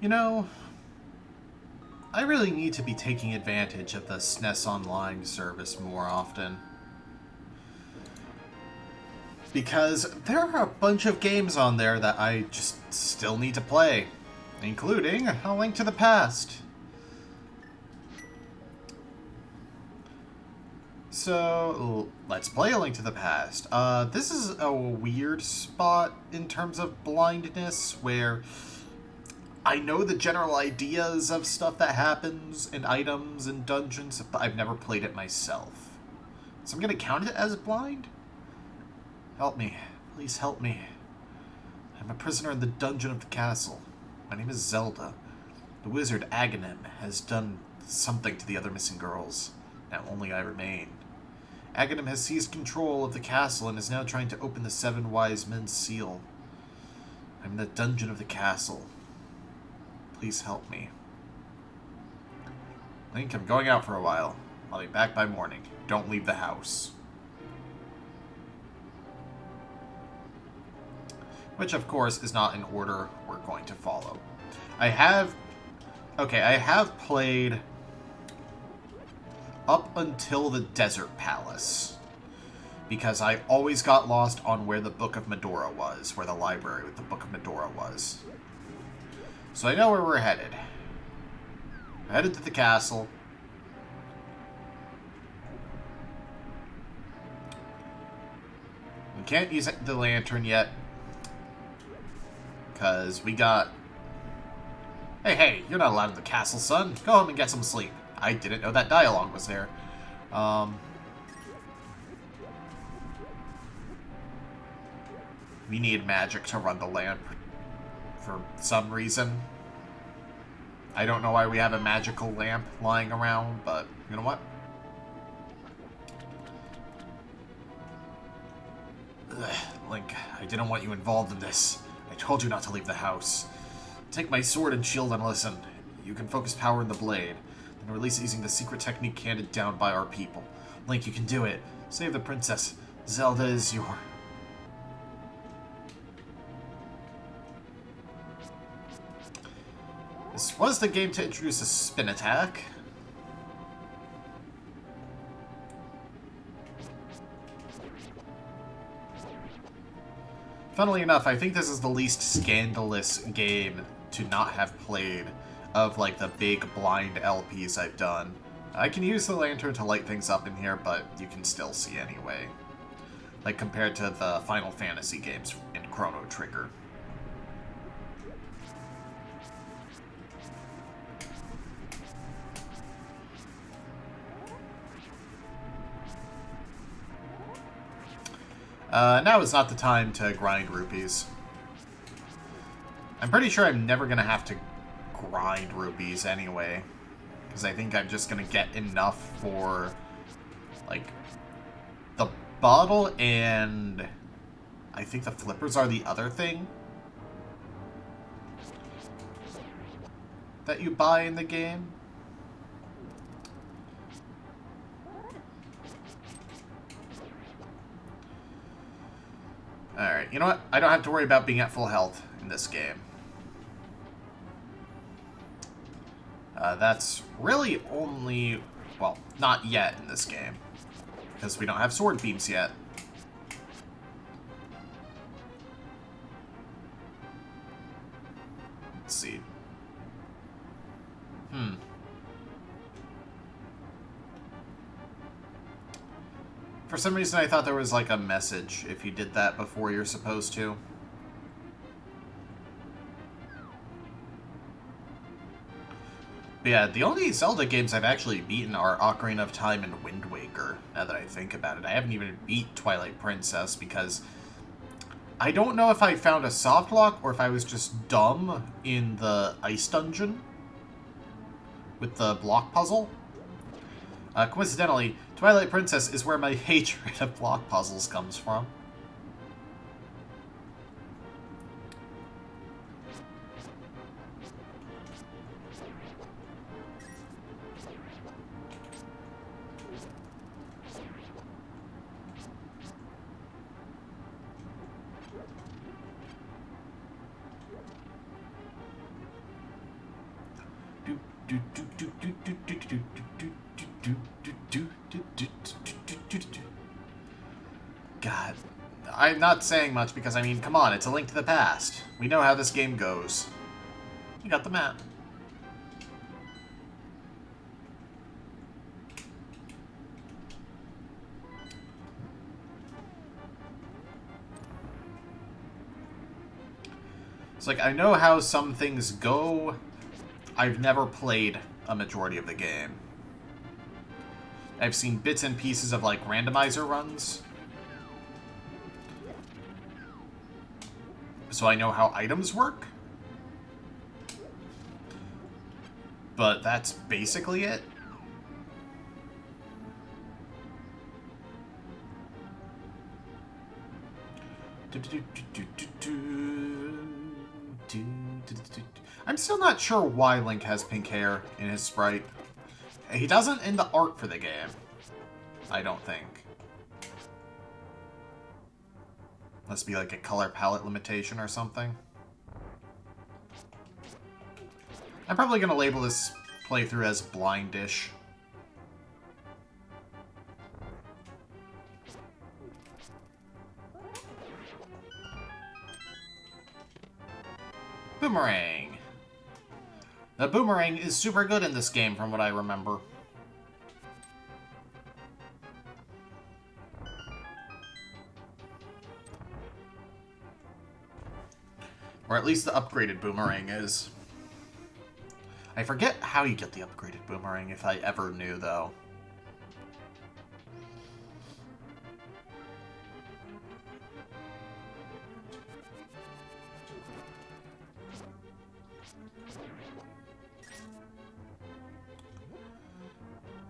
You know, I really need to be taking advantage of the SNES Online service more often. Because there are a bunch of games on there that I just still need to play, including A Link to the Past. So, let's play A Link to the Past. This is a weird spot in terms of blindness, where I know the general ideas of stuff that happens in items and dungeons, but I've never played it myself. So I'm gonna count it as blind? Help me. Please help me. I'm a prisoner in the dungeon of the castle. My name is Zelda. The wizard Aghanim has done something to the other missing girls. Now only I remain. Aghanim has seized control of the castle and is now trying to open the Seven Wise Men's seal. I'm in the dungeon of the castle. Please help me. Link, I'm going out for a while. I'll be back by morning. Don't leave the house. Which, of course, is not an order we're going to follow. I have played up until the Desert Palace, because I always got lost on where the Book of Medora was, where the library with the Book of Medora was. So I know where we're headed. We're headed to the castle. We can't use the lantern yet, because we got... Hey, you're not allowed in the castle, son. Go home and get some sleep. I didn't know that dialogue was there. We need magic to run the lamp for some reason. I don't know why we have a magical lamp lying around, but you know what? Link, I didn't want you involved in this. I told you not to leave the house. Take my sword and shield and listen. You can focus power in the blade, then release it using the secret technique handed down by our people. Link, you can do it. Save the princess. Zelda is your... This was the game to introduce a spin attack. Funnily enough, I think this is the least scandalous game to not have played of, like, the big blind LPs I've done. I can use the lantern to light things up in here, but you can still see anyway. Like, compared to the Final Fantasy games in Chrono Trigger. Now is not the time to grind rupees. I'm pretty sure I'm never going to have to grind rupees anyway, because I think I'm just going to get enough for, like, the bottle, and I think the flippers are the other thing that you buy in the game. Alright, you know what? I don't have to worry about being at full health in this game. That's really only... Well, not yet in this game, because we don't have sword beams yet. Let's see. For some reason, I thought there was, like, a message if you did that before you're supposed to. But yeah, the only Zelda games I've actually beaten are Ocarina of Time and Wind Waker, now that I think about it. I haven't even beat Twilight Princess because I don't know if I found a soft lock or if I was just dumb in the ice dungeon with the block puzzle. Coincidentally, Twilight Princess is where my hatred of block puzzles comes from. God, I'm not saying much because, I mean, come on, it's a Link to the Past. We know how this game goes. You got the map. It's like, I know how some things go. I've never played a majority of the game. I've seen bits and pieces of, like, randomizer runs. So I know how items work. But that's basically it. I'm still not sure why Link has pink hair in his sprite. He doesn't in the art for the game, I don't think. Must be like a color palette limitation or something. I'm probably going to label this playthrough as Blindish. Boomerang. The boomerang is super good in this game from what I remember. Or at least the upgraded boomerang is. I forget how you get the upgraded boomerang, if I ever knew, though.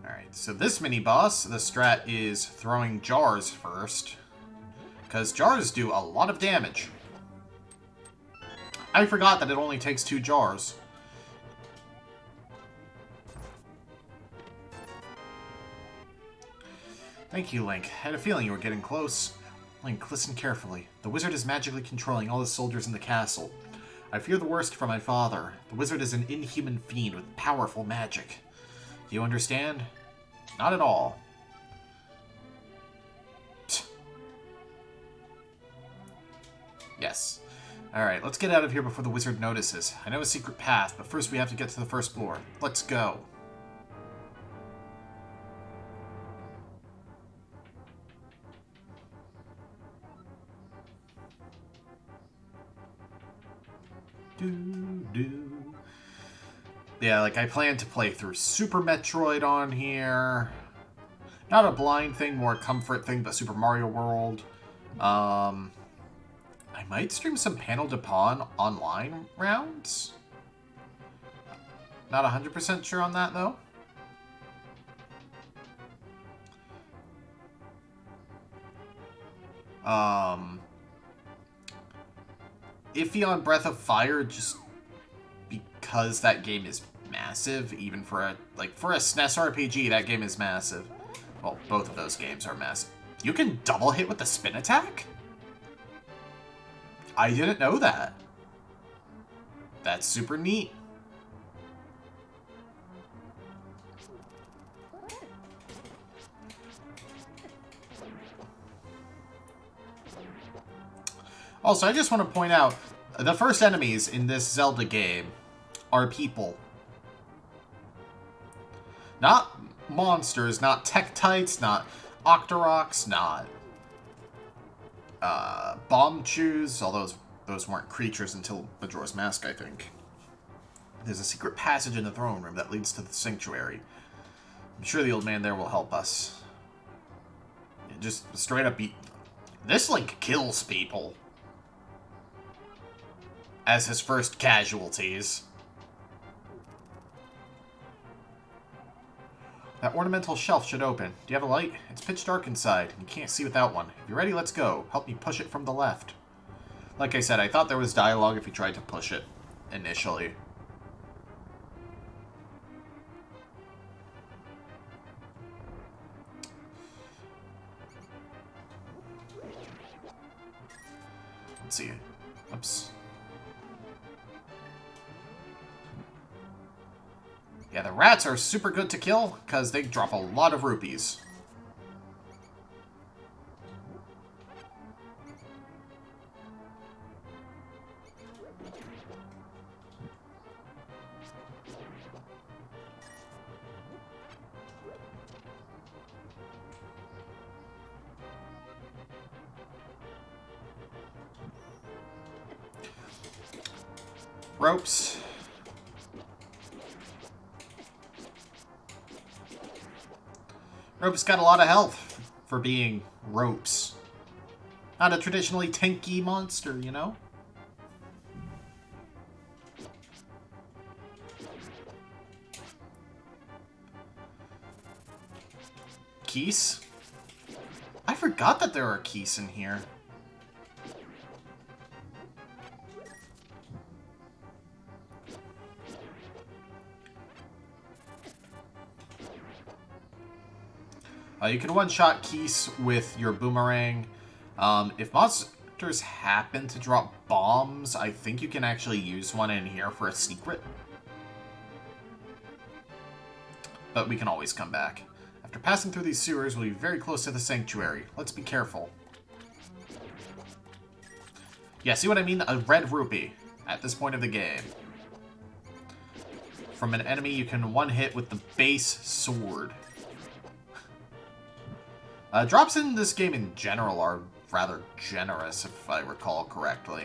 Alright, so this mini-boss, the strat is throwing jars first. Because jars do a lot of damage. I forgot that it only takes 2 jars. Thank you, Link. I had a feeling you were getting close. Link, listen carefully. The wizard is magically controlling all the soldiers in the castle. I fear the worst for my father. The wizard is an inhuman fiend with powerful magic. Do you understand? Not at all. Yes. Alright, let's get out of here before the wizard notices. I know a secret path, but first we have to get to the first floor. Let's go. Yeah, like, I plan to play through Super Metroid on here. Not a blind thing, more a comfort thing, but Super Mario World. I might stream some Panel de Pawn online rounds. Not 100% sure on that, though. Iffy on Breath of Fire, just because that game is massive, even for a SNES RPG, that game is massive. Well, both of those games are massive. You can double hit with the spin attack? I didn't know that. That's super neat. Also, I just want to point out, the first enemies in this Zelda game are people. Not monsters, not Tektites, not Octoroks, not Bombchus, although those weren't creatures until Majora's Mask, I think. There's a secret passage in the throne room that leads to the sanctuary. I'm sure the old man there will help us. Just straight up beat... This Link kills people as his first casualties. That ornamental shelf should open. Do you have a light? It's pitch dark inside, and you can't see without one. If you're ready, let's go. Help me push it from the left. Like I said, I thought there was dialogue if you tried to push it initially. Let's see. Oops. Yeah, the rats are super good to kill, because they drop a lot of rupees. Ropes. Ropes got a lot of health for being ropes. Not a traditionally tanky monster, you know? Keys? I forgot that there are keys in here. You can one-shot Keese with your boomerang. If monsters happen to drop bombs, I think you can actually use one in here for a secret. But we can always come back. After passing through these sewers, we'll be very close to the sanctuary. Let's be careful. Yeah, see what I mean? A red rupee at this point of the game. From an enemy, you can one-hit with the base sword. Drops in this game in general are rather generous, if I recall correctly.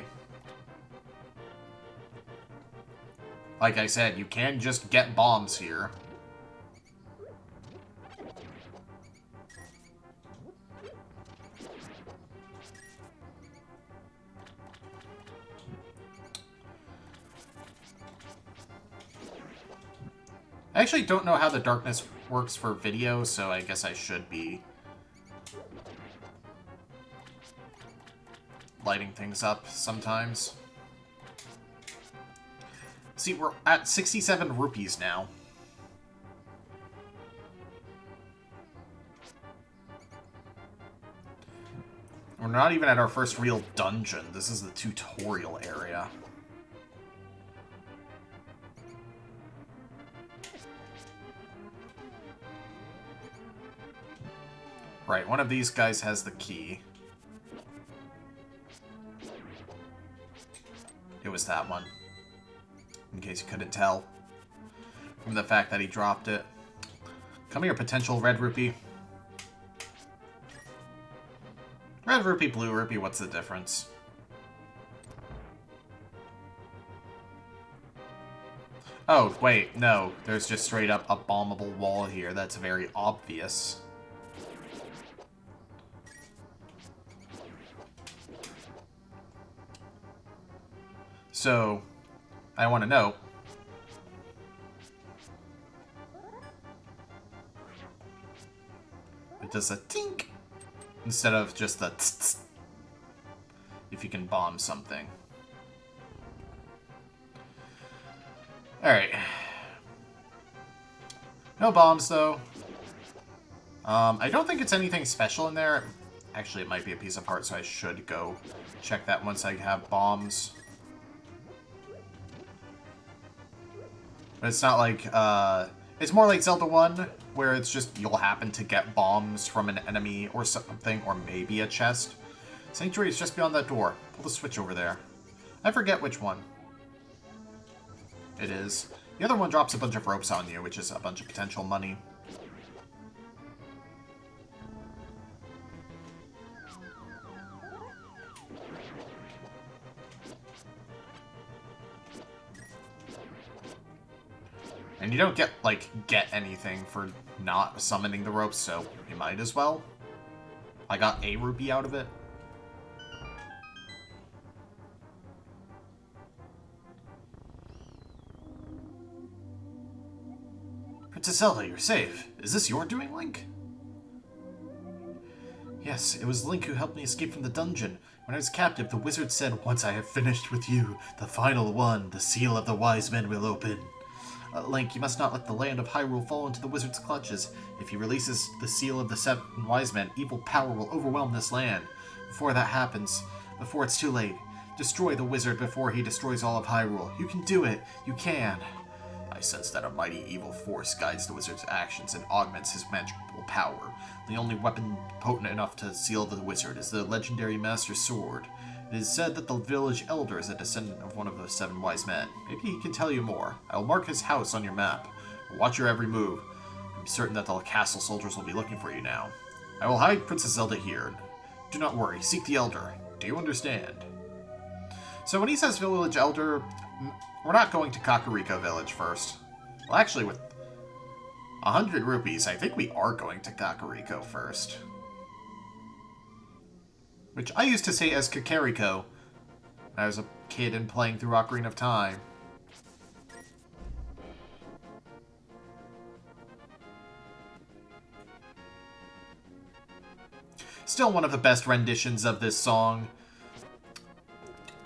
Like I said, you can just get bombs here. I actually don't know how the darkness works for video, so I guess I should be lighting things up sometimes. See, we're at 67 rupees now. We're not even at our first real dungeon. This is the tutorial area. Right, one of these guys has the key. It was that one. In case you couldn't tell. From the fact that he dropped it. Come here, potential red rupee. Red rupee, blue rupee, what's the difference? Oh, wait, no. There's just straight up a bombable wall here. That's very obvious. So, I want to know. It does a tink instead of just a tss, if you can bomb something. Alright. No bombs, though. I don't think it's anything special in there. Actually, it might be a piece of heart, so I should go check that once I have bombs. But it's not like, it's more like Zelda 1, where it's just you'll happen to get bombs from an enemy or something, or maybe a chest. Sanctuary is just beyond that door. Pull the switch over there. I forget which one it is. The other one drops a bunch of ropes on you, which is a bunch of potential money. And you don't get anything for not summoning the ropes, so you might as well. I got a rupee out of it. Princess Zelda, you're safe. Is this your doing, Link? Yes, it was Link who helped me escape from the dungeon. When I was captive, the wizard said, "Once I have finished with you, the final one, the seal of the wise men will open." Link, you must not let the land of Hyrule fall into the wizard's clutches. If he releases the seal of the 7 wise men, evil power will overwhelm this land. Before that happens, before it's too late, destroy the wizard before he destroys all of Hyrule. You can do it. You can. I sense that a mighty evil force guides the wizard's actions and augments his magical power. The only weapon potent enough to seal the wizard is the legendary Master Sword. It is said that the village elder is a descendant of one of the 7 wise men. Maybe he can tell you more. I will mark his house on your map. Watch your every move. I'm certain that the castle soldiers will be looking for you now. I will hide Princess Zelda here. Do not worry. Seek the elder. Do you understand? So when he says village elder, we're not going to Kakariko Village first. Well, actually, with 100 rupees, I think we are going to Kakariko first. Which I used to say as Kakariko when I was a kid and playing through Ocarina of Time. Still one of the best renditions of this song.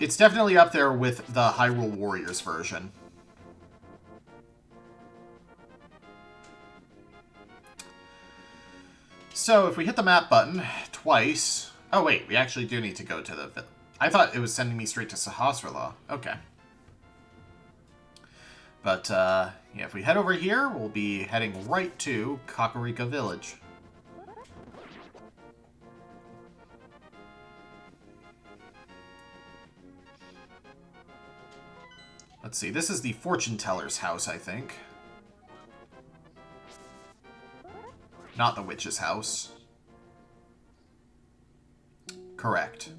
It's definitely up there with the Hyrule Warriors version. So, if we hit the map button twice... Oh, wait, we actually do need to go to the... I thought it was sending me straight to Sahasrara. Okay. But, yeah, if we head over here, we'll be heading right to Kakariko Village. Let's see, this is the fortune teller's house, I think. Not the witch's house. Correct.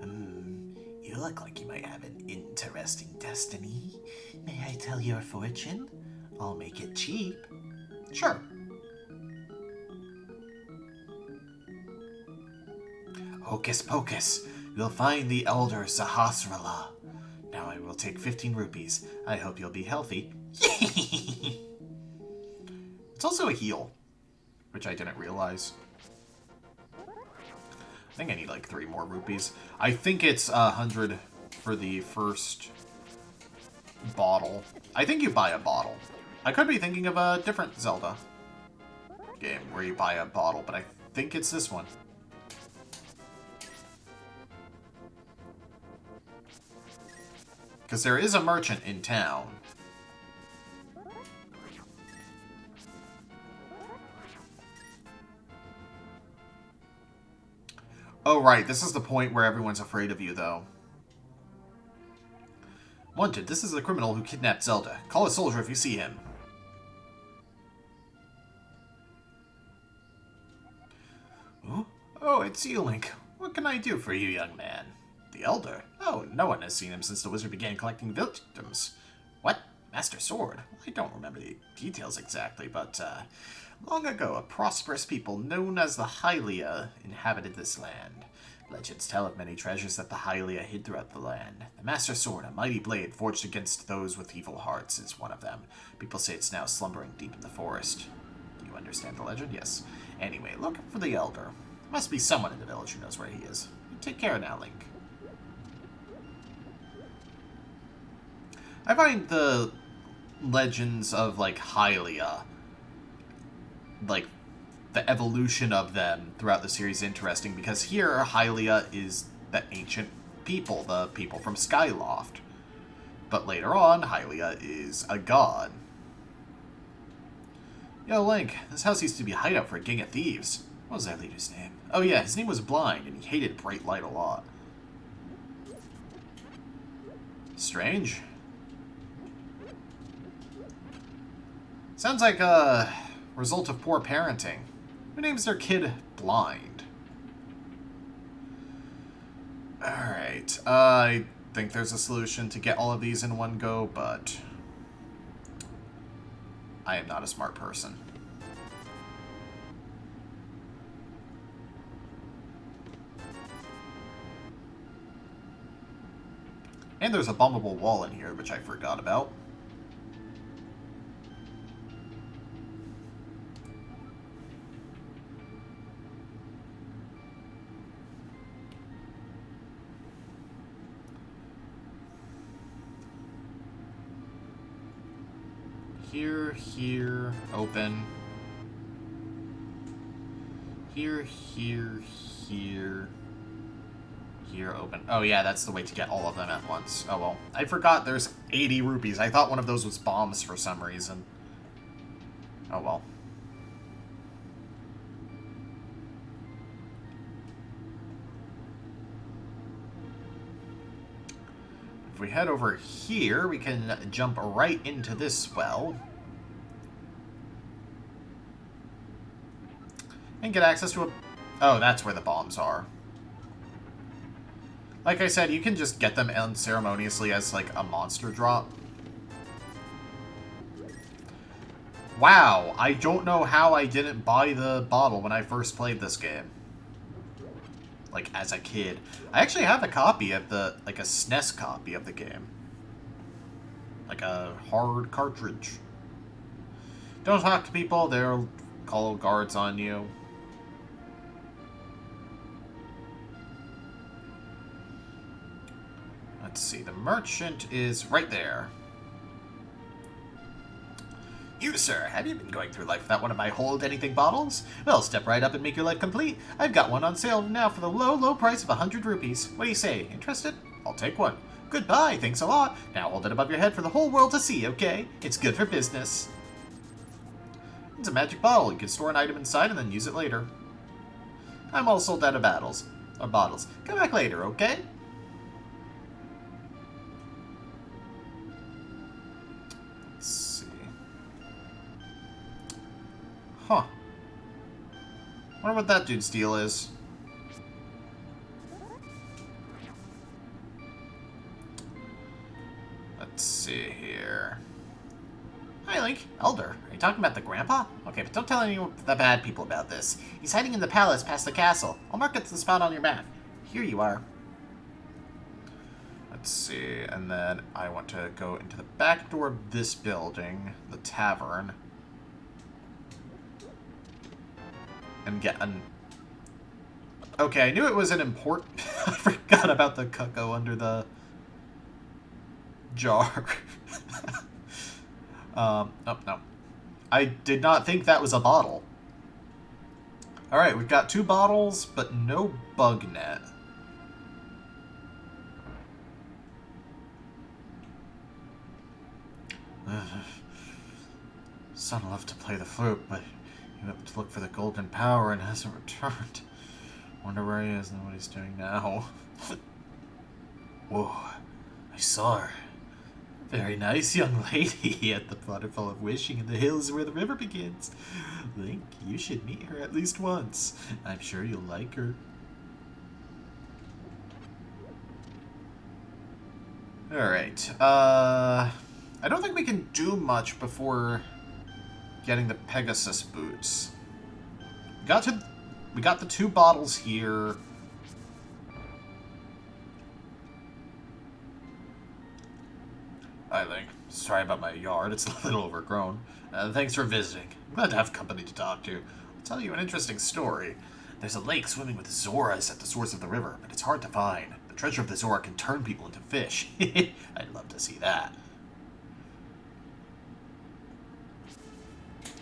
You look like you might have an interesting destiny. May I tell your fortune? I'll make it cheap. Sure. Hocus pocus. You'll find the elder Sahasrara. Now I will take 15 rupees. I hope you'll be healthy. It's also a heal, which I didn't realize. I think I need like 3 more rupees. I think it's 100 for the first bottle. I think you buy a bottle. I could be thinking of a different Zelda game where you buy a bottle, but I think it's this one. Because there is a merchant in town. Oh, right. This is the point where everyone's afraid of you, though. Wanted, this is the criminal who kidnapped Zelda. Call a soldier if you see him. Ooh? Oh, it's you, Link. What can I do for you, young man? The Elder? Oh, no one has seen him since the wizard began collecting victims. What? Master Sword? I don't remember the details exactly, but, long ago, a prosperous people known as the Hylia inhabited this land. Legends tell of many treasures that the Hylia hid throughout the land. The Master Sword, a mighty blade forged against those with evil hearts, is one of them. People say it's now slumbering deep in the forest. Do you understand the legend? Yes. Anyway, look for the Elder. There must be someone in the village who knows where he is. Take care now, Link. I find the legends of, like, Hylia, like, the evolution of them throughout the series interesting, because here, Hylia is the ancient people, the people from Skyloft. But later on, Hylia is a god. Yo, Link, this house used to be a hideout for a gang of thieves. What was that leader's name? Oh yeah, his name was Blind, and he hated bright light a lot. Strange. Sounds like a result of poor parenting. Who names their kid Blind? Alright, I think there's a solution to get all of these in one go, but I am not a smart person. And there's a bombable wall in here, which I forgot about. Here, open. Here. here, open. Oh yeah, that's the way to get all of them at once. Oh well. I forgot there's 80 rupees. I thought one of those was bombs for some reason. Oh well. If we head over here, we can jump right into this well. And get access to a... Oh, that's where the bombs are. Like I said, you can just get them unceremoniously as, like, a monster drop. Wow, I don't know how I didn't buy the bottle when I first played this game. Like, as a kid. I actually have a copy of the... like, a SNES copy of the game. Like a hard cartridge. Don't talk to people, they'll call guards on you. Let's see, the merchant is right there. You, sir, have you been going through life without one of my hold anything bottles? Well, step right up and make your life complete. I've got one on sale now for the low, low price of 100 rupees. What do you say? Interested? I'll take one. Goodbye, thanks a lot. Now hold it above your head for the whole world to see, okay? It's good for business. It's a magic bottle. You can store an item inside and then use it later. I'm all sold out of bottles. Come back later, okay? Huh. Wonder what that dude's deal is. Let's see here. Hi, Link. Elder. Are you talking about the grandpa? Okay, but don't tell any of the bad people about this. He's hiding in the palace past the castle. I'll mark it to the spot on your map. Here you are. Let's see, and then I want to go into the back door of this building, the tavern. And get an... Okay, I knew it was an import... I forgot about the cuckoo under the... jar. Oh, no. I did not think that was a bottle. Alright, we've got 2 bottles, but no bug net. Son loved to play the flute, but he went to look for the golden power and hasn't returned. Wonder where he is and what he's doing now. Whoa, I saw her. Very nice young lady at the waterfall of wishing in the hills where the river begins. Link, you should meet her at least once. I'm sure you'll like her. Alright, I don't think we can do much before getting the Pegasus boots. We got the 2 bottles here. Hi, Link. Sorry about my yard. It's a little overgrown. Thanks for visiting. I'm glad to have company to talk to. I'll tell you an interesting story. There's a lake swimming with Zoras at the source of the river, but it's hard to find. The treasure of the Zora can turn people into fish. I'd love to see that.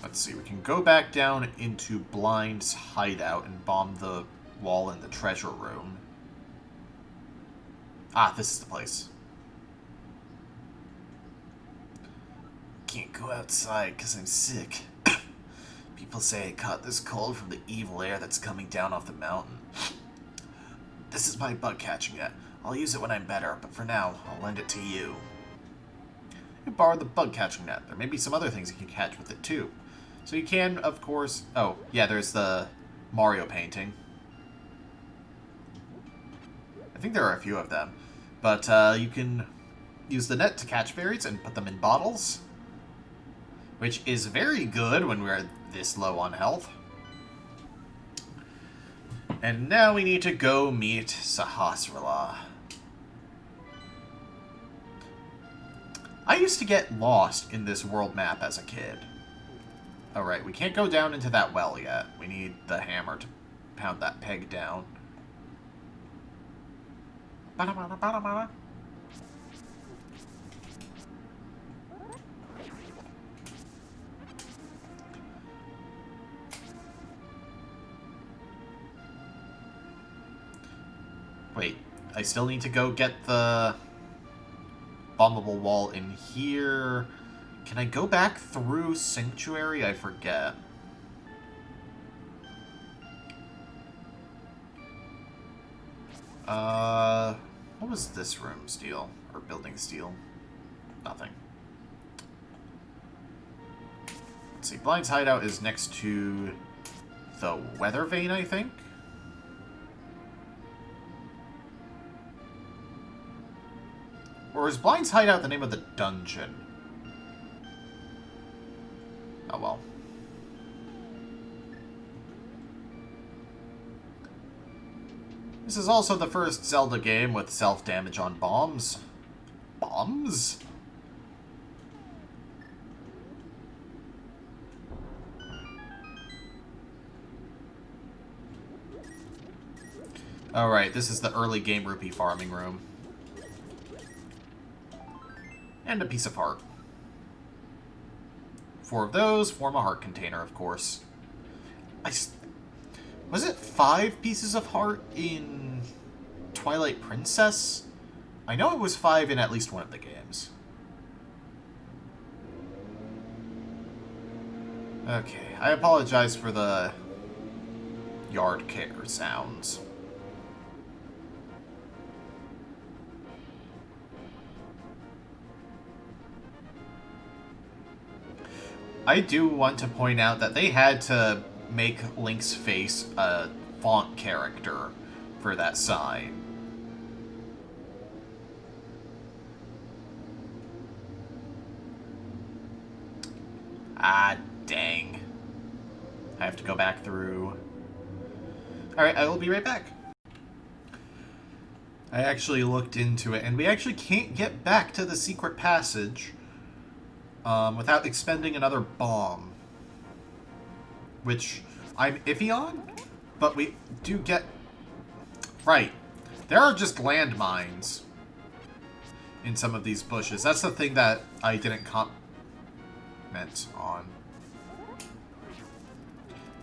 Let's see, we can go back down into Blind's hideout and bomb the wall in the treasure room. Ah, this is the place. Can't go outside because I'm sick. People say I caught this cold from the evil air that's coming down off the mountain. This is my bug catching net. I'll use it when I'm better, but for now, I'll lend it to you. You borrowed the bug catching net. There may be some other things you can catch with it too. So you can, of course... Oh, yeah, there's the Mario painting. I think there are a few of them. But you can use the net to catch fairies and put them in bottles. Which is very good when we're this low on health. And now we need to go meet Sahasrara. I used to get lost in this world map as a kid. Alright, we can't go down into that well yet. We need the hammer to pound that peg down. Wait, I still need to go get the bombable wall in here. Can I go back through Sanctuary? I forget. What was this room's deal? Or building's deal? Nothing. Let's see, Blind's hideout is next to the weather vane, I think? Or is Blind's hideout the name of the dungeon? Oh well. This is also the first Zelda game with self-damage on bombs. Bombs? Alright, this is the early game rupee farming room. And a piece of heart. 4 of those form a heart container, of course. Was it 5 pieces of heart in Twilight Princess? I know it was 5 in at least one of the games. Okay, I apologize for the yard care sounds. I do want to point out that they had to make Link's face a font character for that sign. Ah, dang. I have to go back through. Alright, I will be right back. I actually looked into it, and we actually can't get back to the secret passage without expending another bomb. Which I'm iffy on, but we do get... Right. There are just landmines in some of these bushes. That's the thing that I didn't comment on.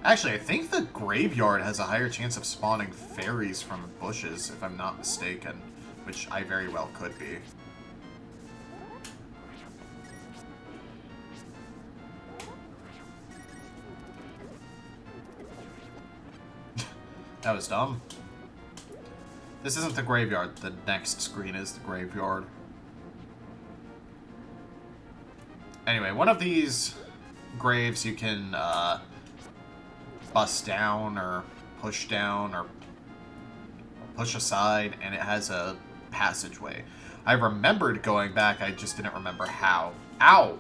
Actually, I think the graveyard has a higher chance of spawning fairies from bushes, if I'm not mistaken. Which I very well could be. That was dumb. This isn't the graveyard. The next screen is the graveyard. Anyway, one of these graves you can bust down or push aside, and it has a passageway. I remembered going back, I just didn't remember how. Ow!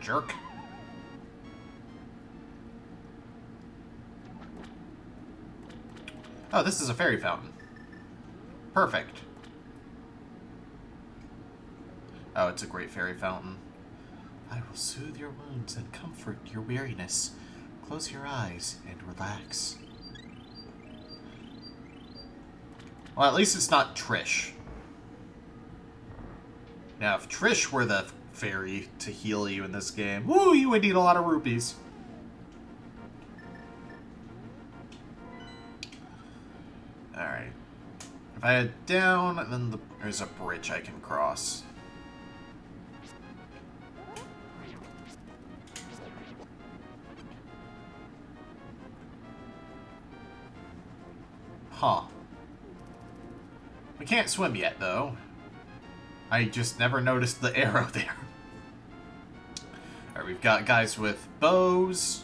Jerk. Oh, this is a fairy fountain. Perfect. Oh, it's a great fairy fountain. I will soothe your wounds and comfort your weariness. Close your eyes and relax. Well, at least it's not Trish. Now, if Trish were the fairy to heal you in this game, woo, you would need a lot of rupees. Alright. If I head down, then there's a bridge I can cross. Huh. We can't swim yet, though. I just never noticed the arrow there. Alright, we've got guys with bows.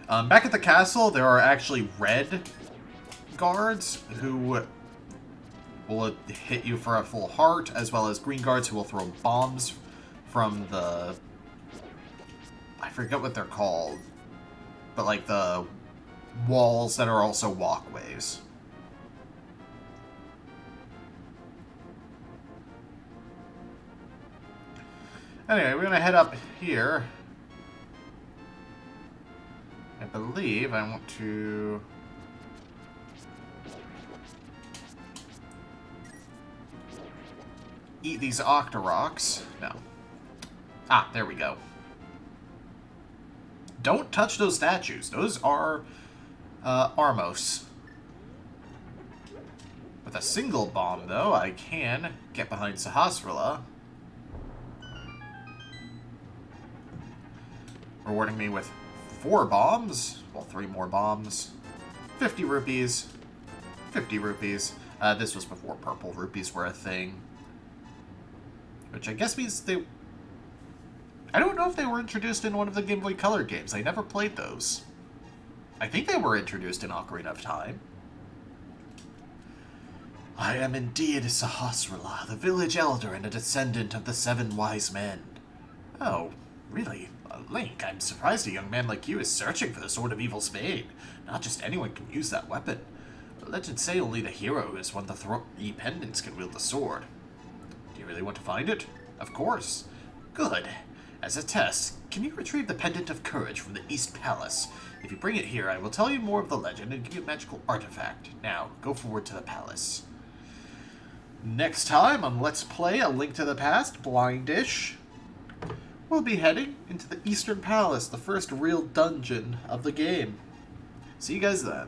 Back at the castle, there are actually red guards who will hit you for a full heart, as well as green guards who will throw bombs from the... I forget what they're called. But like the walls that are also walkways. Anyway, we're gonna head up here. I believe I want to... eat these Octoroks. No. Ah, there we go. Don't touch those statues. Those are Armos. With a single bomb, though, I can get behind Sahasrara, rewarding me with 4 bombs. Well, 3 more bombs. 50 rupees. 50 rupees. This was before purple rupees were a thing. Which I guess means they... I don't know if they were introduced in one of the Game Boy Color games. I never played those. I think they were introduced in Ocarina of Time. I am indeed Sahasrara, the village elder and a descendant of the 7 wise men. Oh, really? Link, I'm surprised a young man like you is searching for the Sword of Evil Spade. Not just anyone can use that weapon. Legends say only the hero who has won the 3 pendants can wield the sword. Do you really want to find it? Of course. Good. As a test, can you retrieve the Pendant of Courage from the East Palace? If you bring it here, I will tell you more of the legend and give you a magical artifact. Now, go forward to the palace. Next time on Let's Play A Link to the Past, Blindish, we'll be heading into the Eastern Palace, the first real dungeon of the game. See you guys then.